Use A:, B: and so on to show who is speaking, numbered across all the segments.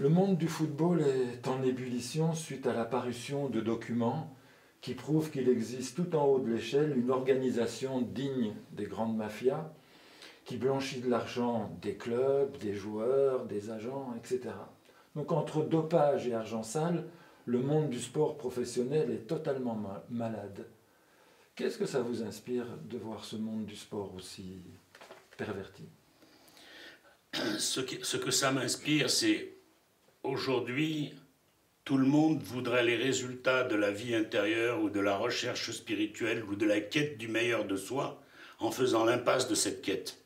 A: Le monde du football est en ébullition suite à l'apparition de documents qui prouvent qu'il existe tout en haut de l'échelle une organisation digne des grandes mafias qui blanchit de l'argent des clubs, des joueurs, des agents, etc. Donc entre dopage et argent sale, le monde du sport professionnel est totalement malade. Qu'est-ce que ça vous inspire de voir ce monde du sport aussi perverti?
B: Ce que ça m'inspire, c'est aujourd'hui, tout le monde voudrait les résultats de la vie intérieure ou de la recherche spirituelle ou de la quête du meilleur de soi en faisant l'impasse de cette quête.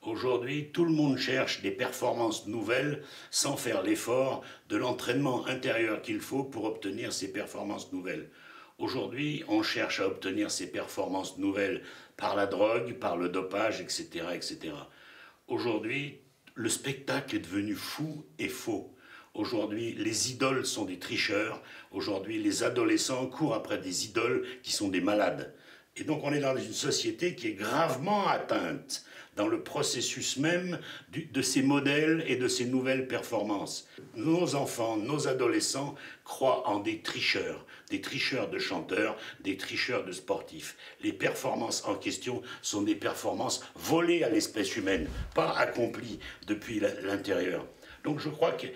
B: Aujourd'hui, tout le monde cherche des performances nouvelles sans faire l'effort de l'entraînement intérieur qu'il faut pour obtenir ces performances nouvelles. Aujourd'hui, on cherche à obtenir ces performances nouvelles par la drogue, par le dopage, etc., etc. Aujourd'hui, le spectacle est devenu fou et faux. Aujourd'hui, les idoles sont des tricheurs. Aujourd'hui, les adolescents courent après des idoles qui sont des malades. Et donc, on est dans une société qui est gravement atteinte dans le processus même de ces modèles et de ces nouvelles performances. Nos enfants, nos adolescents croient en des tricheurs de chanteurs, des tricheurs de sportifs. Les performances en question sont des performances volées à l'espèce humaine, pas accomplies depuis l'intérieur. Donc je crois que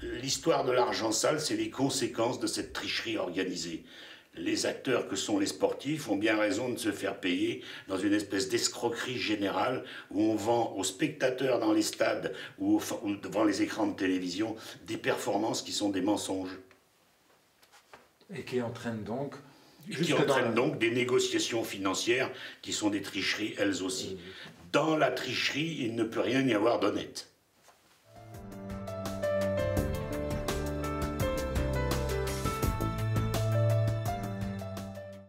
B: l'histoire de l'argent sale, c'est les conséquences de cette tricherie organisée. Les acteurs que sont les sportifs ont bien raison de se faire payer dans une espèce d'escroquerie générale où on vend aux spectateurs dans les stades ou devant les écrans de télévision des performances qui sont des mensonges.
A: Et qui entraînent donc...
B: des négociations financières qui sont des tricheries elles aussi. Dans la tricherie, il ne peut rien y avoir d'honnête.